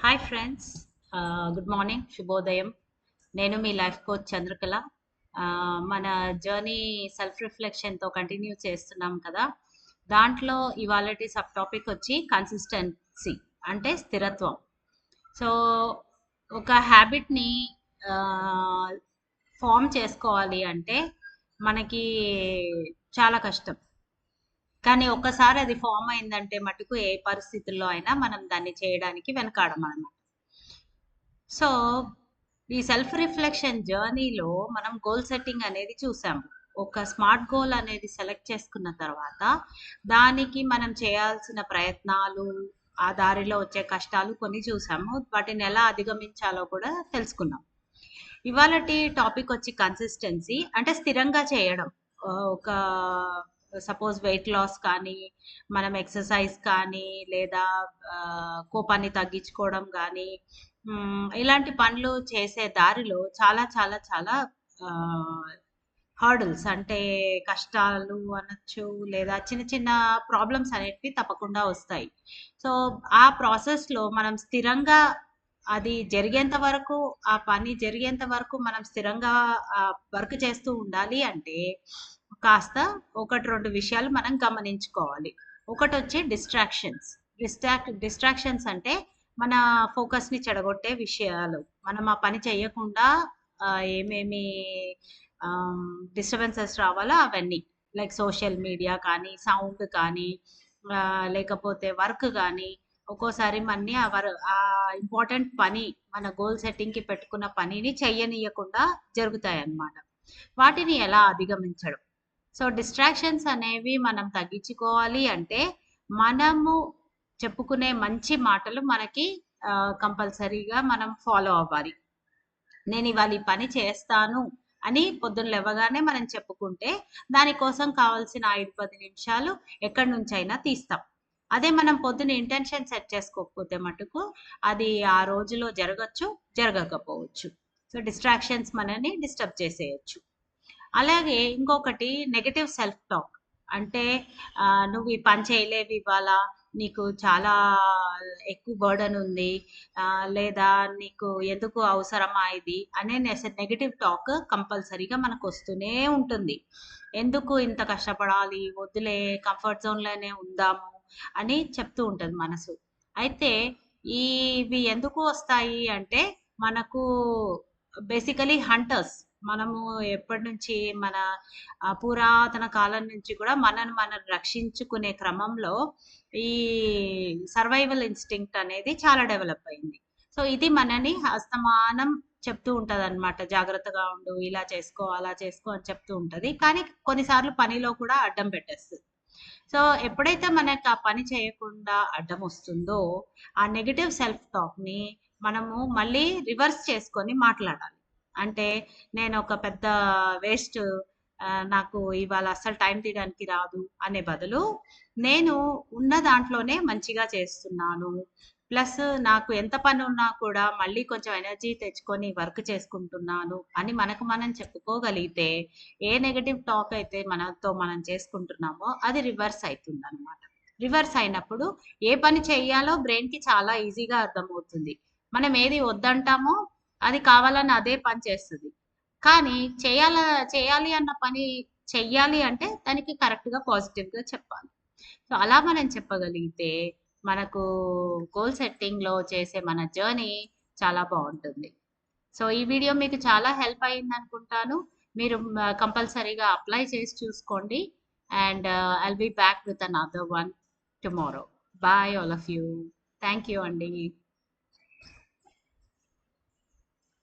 Hi friends, good morning, శుభోదయం. నేను మీ life coach Chandrakala. మన జర్నీ సెల్ఫ్ రిఫ్లెక్షన్తో కంటిన్యూ చేస్తున్నాం కదా. దాంట్లో ఇవాళటి సబ్ టాపిక్ వచ్చి కన్సిస్టెన్సీ, అంటే స్థిరత్వం. సో ఒక హ్యాబిట్ని ఫామ్ చేసుకోవాలి అంటే మనకి చాలా కష్టం. కానీ ఒక్కసారి అది ఫామ్ అయిందంటే మటుకు ఏ పరిస్థితుల్లో అయినా మనం దాన్ని చేయడానికి వెనకాడమన్నమాట. సో ఈ సెల్ఫ్ రిఫ్లెక్షన్ జర్నీలో మనం గోల్ సెట్టింగ్ అనేది చూసాము. ఒక స్మార్ట్ గోల్ అనేది సెలెక్ట్ చేసుకున్న తర్వాత దానికి మనం చేయాల్సిన ప్రయత్నాలు, ఆ దారిలో వచ్చే కష్టాలు కొన్ని చూసాము. వాటిని ఎలా అధిగమించాలో కూడా తెలుసుకున్నాం. ఇవాళటి టాపిక్ వచ్చి కన్సిస్టెన్సీ, అంటే స్థిరంగా చేయడం. ఒక సపోజ్ వెయిట్ లాస్ కానీ, మనం ఎక్సర్సైజ్ కానీ, లేదా కోపాన్ని తగ్గించుకోవడం కానీ, ఇలాంటి పనులు చేసే దారిలో చాలా చాలా చాలా హర్డల్స్, అంటే కష్టాలు అనొచ్చు, లేదా చిన్న చిన్న ప్రాబ్లమ్స్ అనేటివి తప్పకుండా వస్తాయి. సో ఆ ప్రాసెస్లో మనం స్థిరంగా అది జరిగేంత వరకు, ఆ పని జరిగేంత వరకు మనం స్థిరంగా వర్క్ చేస్తూ ఉండాలి అంటే కాస్త ఒకటి రెండు విషయాలు మనం గమనించుకోవాలి. ఒకటి వచ్చి డిస్ట్రాక్షన్స్ అంటే మన ఫోకస్ని చెడగొట్టే విషయాలు. మనం ఆ పని చేయకుండా ఏమేమి డిస్టర్బెన్సెస్ రావాలో అవన్నీ, లైక్ సోషల్ మీడియా కానీ, సౌండ్ కానీ, లేకపోతే వర్క్ కానీ. ఒక్కోసారి మన్ని ఆ ఇంపార్టెంట్ పని, మన గోల్ సెట్టింగ్కి పెట్టుకున్న పనిని చెయ్యనీయకుండా జరుగుతాయి అన్నమాట. వాటిని ఎలా అధిగమించడం? సో డిస్ట్రాక్షన్స్ అనేవి మనం తగ్గించుకోవాలి అంటే మనము చెప్పుకునే మంచి మాటలు మనకి కంపల్సరీగా మనం ఫాలో అవ్వాలి. నేను ఇవాళ ఈ పని చేస్తాను అని పొద్దున్న లేవగానే మనం చెప్పుకుంటే దానికోసం కావాల్సిన 5-10 నిమిషాలు ఎక్కడి నుంచైనా తీస్తాం. అదే మనం పొద్దున ఇంటెన్షన్ సెట్ చేసుకోకపోతే మటుకు అది ఆ రోజులో జరగచ్చు, జరగకపోవచ్చు. సో డిస్ట్రాక్షన్స్ మనని డిస్టర్బ్ చేసేయచ్చు. అలాగే ఇంకొకటి నెగటివ్ సెల్ఫ్ టాక్. అంటే నువ్వు ఈ పని చేయలేవు ఇవాళ, నీకు చాలా ఎక్కువ బర్డన్ ఉంది, లేదా నీకు ఎందుకు అవసరమా ఇది అనే నెగటివ్ టాక్ కంపల్సరీగా మనకు వస్తూనే ఉంటుంది. ఎందుకు ఇంత కష్టపడాలి, వద్దులే, కంఫర్ట్ జోన్లోనే ఉందాము అని చెప్తూ ఉంటుంది మనసు. అయితే ఇవి ఎందుకు వస్తాయి అంటే మనకు బేసికలీ హంటర్స్. మనము ఎప్పటి నుంచి మన పురాతన కాలం నుంచి కూడా మనల్ని మనం రక్షించుకునే క్రమంలో ఈ సర్వైవల్ ఇన్స్టింక్ట్ అనేది చాలా డెవలప్ అయింది. సో ఇది మనని అస్తమానం చెప్తూ ఉంటుంది అనమాట, జాగ్రత్తగా ఉండు, ఇలా చేసుకో, అలా చేసుకో అని చెప్తూ ఉంటుంది. కానీ కొన్నిసార్లు పనిలో కూడా అడ్డం పెట్టేస్తుంది. సో ఎప్పుడైతే మనకు ఆ పని చేయకుండా అడ్డం వస్తుందో ఆ నెగిటివ్ సెల్ఫ్ టాక్ని మనము మళ్ళీ రివర్స్ చేసుకొని మాట్లాడాలి. అంటే నేను ఒక పెద్ద వేస్ట్, నాకు ఇవాళ అస్సలు టైం తీయడానికి రాదు అనే బదులు, నేను ఉన్న దాంట్లోనే మంచిగా చేస్తున్నాను, ప్లస్ నాకు ఎంత పని ఉన్నా కూడా మళ్ళీ కొంచెం ఎనర్జీ తెచ్చుకొని వర్క్ చేసుకుంటున్నాను అని మనకు మనం చెప్పుకోగలిగితే ఏ నెగటివ్ టాక్ అయితే మనతో మనం చేసుకుంటున్నామో అది రివర్స్ అవుతుంది అనమాట. రివర్స్ అయినప్పుడు ఏ పని చేయాలో బ్రెయిన్కి చాలా ఈజీగా అర్థమవుతుంది. మనం ఏది వద్దంటామో అది కావాలని అదే పని చేస్తుంది. కానీ చేయాలి అన్న పని చెయ్యాలి అంటే దానికి కరెక్ట్‌గా పాజిటివ్‌గా చెప్పాలి. సో అలా మనం చెప్పగలిగితే మనకు గోల్ సెట్టింగ్‌లో చేసే మన జర్నీ చాలా బావుంటుంది. సో ఈ వీడియో మీకు చాలా హెల్ప్ అయిందనుకుంటాను. మీరు కంపల్సరీగా అప్లై చేసి చూసుకోండి. And I'll be back with another one tomorrow. Bye all of you. Thank you అండి.